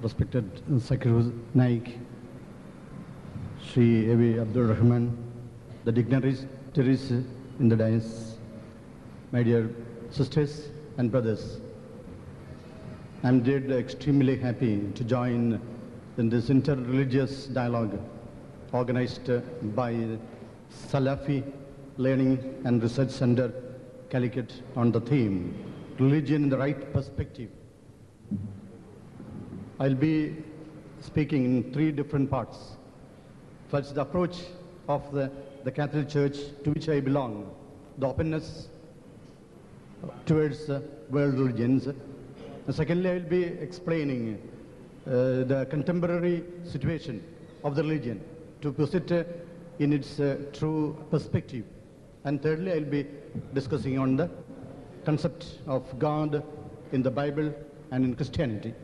respected Zakir Naik, Sri A.V. Abdul Rahman, the dignitaries in the dais, my dear sisters and brothers. I'm indeed extremely happy to join in this inter-religious dialogue organized by Salafi Learning and Research Center, Calicut, on the theme, Religion in the Right Perspective. I'll be speaking in three different parts. First, the approach of the Catholic Church to which I belong, the openness towards world religions. And secondly, I will be explaining the contemporary situation of the religion to put it in its true perspective. And thirdly, I will be discussing on the concept of God in the Bible and in Christianity.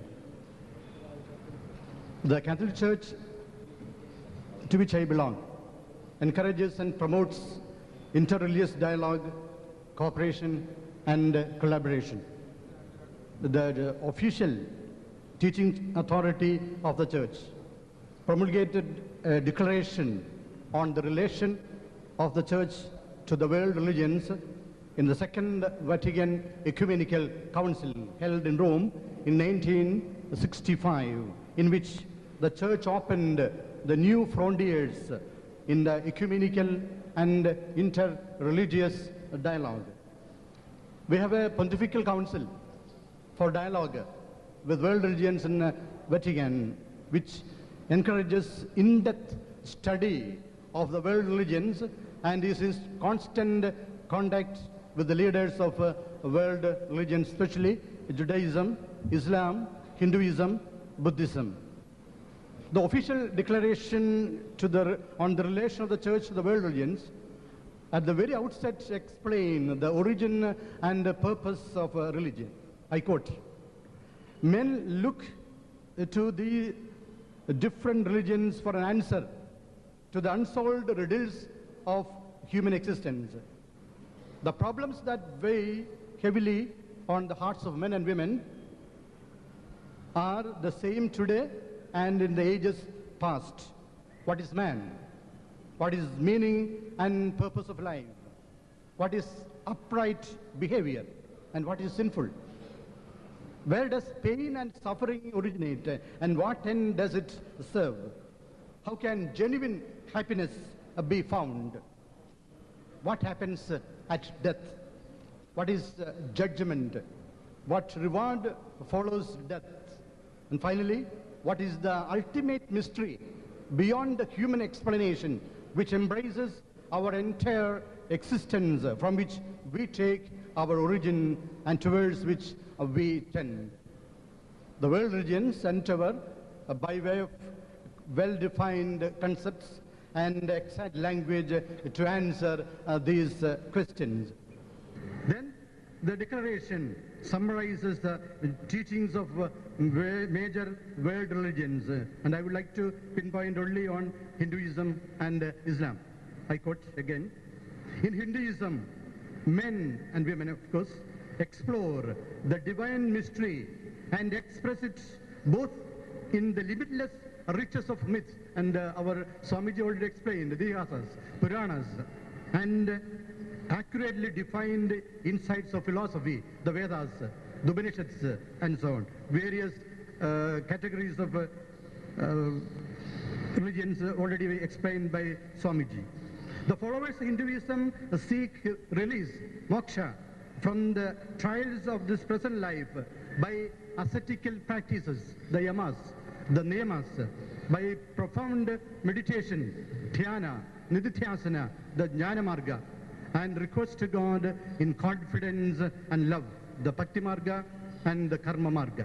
The Catholic Church to which I belong encourages and promotes interreligious dialogue, cooperation, and collaboration. The official teaching authority of the Church promulgated a declaration on the relation of the Church to the world religions in the Second Vatican Ecumenical Council held in Rome in 1965, in which the Church opened the new frontiers in the ecumenical and inter-religious dialogue. We have a pontifical council for dialogue with world religions in Vatican, which encourages in-depth study of the world religions and is in constant contact with the leaders of world religions, especially Judaism, Islam, Hinduism, Buddhism. The official declaration on the relation of the Church to the world religions at the very outset explain the origin and the purpose of religion. I quote, "Men look to the different religions for an answer to the unsolved riddles of human existence. The problems that weigh heavily on the hearts of men and women are the same today and in the ages past. What is man? What is meaning and purpose of life? What is upright behavior? And what is sinful? Where does pain and suffering originate, and what end does it serve? How can genuine happiness be found? What happens at death? What is judgment? What reward follows death? And finally, what is the ultimate mystery beyond the human explanation, which embraces our entire existence, from which we take our origin and towards which we tend?" The world religions endeavor, by way of well-defined concepts and exact language, to answer these questions. Then the declaration summarizes the teachings of major world religions, and I would like to pinpoint only on Hinduism and Islam. I quote again, "In Hinduism, men and women, of course, explore the divine mystery and express it both in the limitless riches of myths," and our Swamiji already explained, the Idihasas, Puranas, and accurately defined insights of philosophy, the Vedas, the Upanishads, and so on. Various categories of religions already explained by Swamiji. The followers of Hinduism seek release, moksha, from the trials of this present life by ascetical practices, the yamas, the niyamas, by profound meditation, dhyana, nididhyasana, the jnana marga, and recourse to God in confidence and love, the bhakti marga and the karma marga.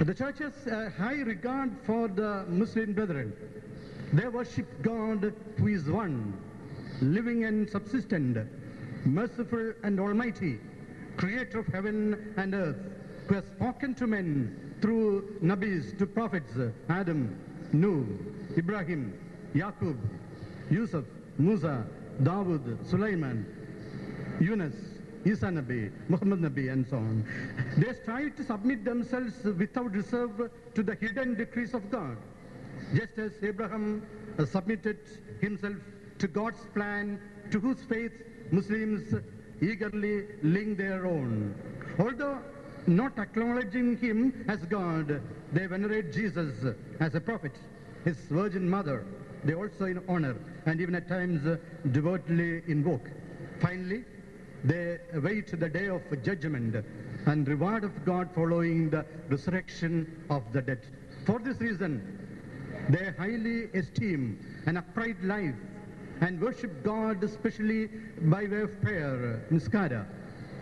The Church has a high regard for the Muslim brethren. They worship God who is one, living and subsistent, merciful and almighty, creator of heaven and earth, who has spoken to men through Nabis, to prophets, Adam, Nuh, Ibrahim, Yaqub, Yusuf, Musa, Dawood, Sulaiman, Yunus, Isa Nabi, Muhammad Nabi, and so on. They strive to submit themselves without reserve to the hidden decrees of God, just as Abraham submitted himself to God's plan, to whose faith Muslims eagerly link their own. Although not acknowledging him as God, they venerate Jesus as a prophet, his virgin mother. They also honor and even at times devoutly invoke. Finally, they await the day of judgment and reward of God following the resurrection of the dead. For this reason, they highly esteem an upright life and worship God especially by way of prayer, niskara,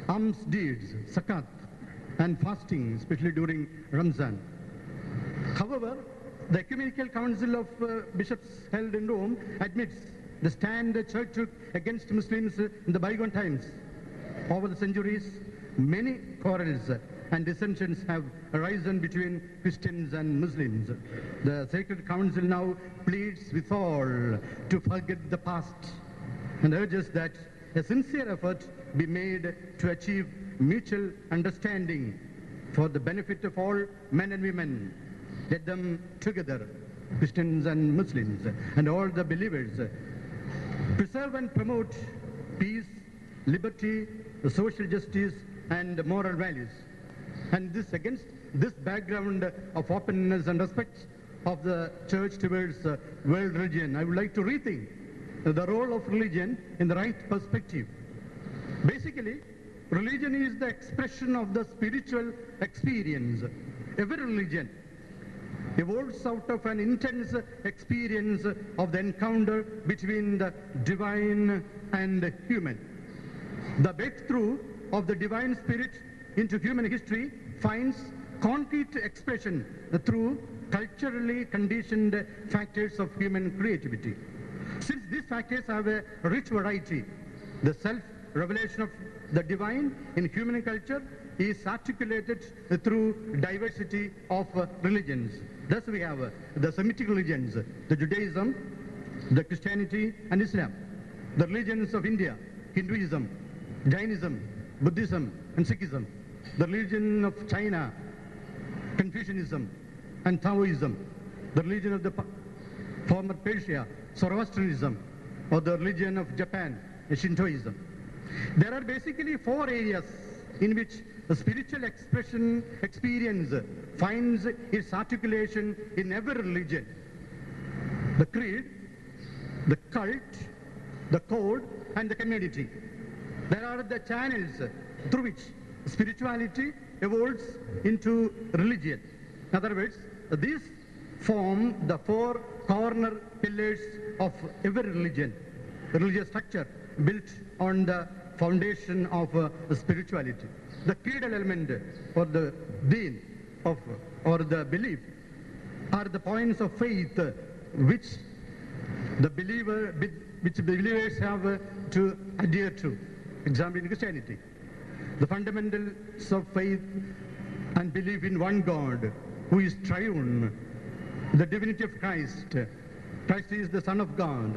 alms deeds, zakat, and fasting, especially during Ramzan. However, the Ecumenical Council of Bishops held in Rome admits the stand the Church took against Muslims in the bygone times. Over the centuries, many quarrels and dissensions have arisen between Christians and Muslims. The Sacred Council now pleads with all to forget the past and urges that a sincere effort be made to achieve mutual understanding for the benefit of all men and women. Let them together, Christians and Muslims, and all the believers, preserve and promote peace, liberty, social justice, and moral values. And this against this background of openness and respect of the Church towards world religion, I would like to rethink the role of religion in the right perspective. Basically, religion is the expression of the spiritual experience. Every religion evolves out of an intense experience of the encounter between the divine and human. The breakthrough of the divine spirit into human history finds concrete expression through culturally conditioned factors of human creativity. Since these factors have a rich variety, the self-revelation of the divine in human culture is articulated through diversity of religions. Thus we have the Semitic religions, the Judaism, the Christianity and Islam, the religions of India, Hinduism, Jainism, Buddhism and Sikhism, the religion of China, Confucianism and Taoism, the religion of the former Persia, Zoroastrianism, or the religion of Japan, Shintoism. There are basically four areas in which the spiritual experience finds its articulation in every religion: the creed, the cult, the code, and the community. There are the channels through which spirituality evolves into religion. In other words, these form the four corner pillars of every religion, religious structure built on the foundation of spirituality. The creedal element or the deen of or the belief are the points of faith which the believers have to adhere to. Example, in Christianity, the fundamentals of faith and belief in one God who is triune, the divinity of Christ. Christ is the Son of God.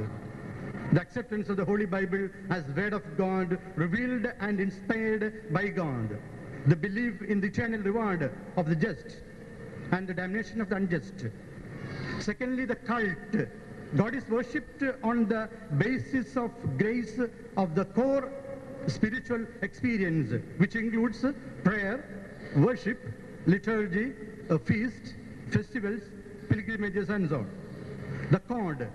The acceptance of the Holy Bible as Word of God, revealed and inspired by God. The belief in the eternal reward of the just and the damnation of the unjust. Secondly, the cult. God is worshipped on the basis of grace of the core spiritual experience, which includes prayer, worship, liturgy, a feast, festivals, pilgrimages, and so on. The code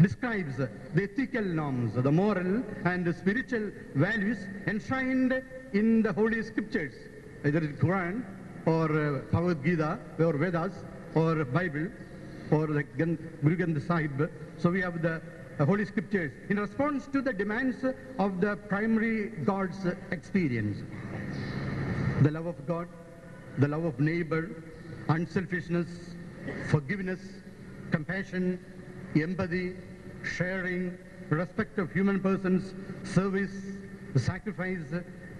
describes the ethical norms, the moral and the spiritual values enshrined in the Holy Scriptures, either the Quran or Bhagavad Gita or Vedas or Bible or the Guru Granth Sahib. So we have the Holy Scriptures in response to the demands of the primary God's experience. The love of God, the love of neighbor, unselfishness, forgiveness, compassion, empathy, sharing, respect of human persons, service, sacrifice,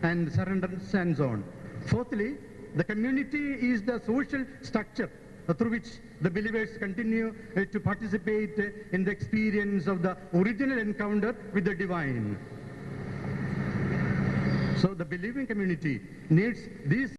and surrenderance, and so on. Fourthly, the community is the social structure through which the believers continue to participate in the experience of the original encounter with the divine. So the believing community needs these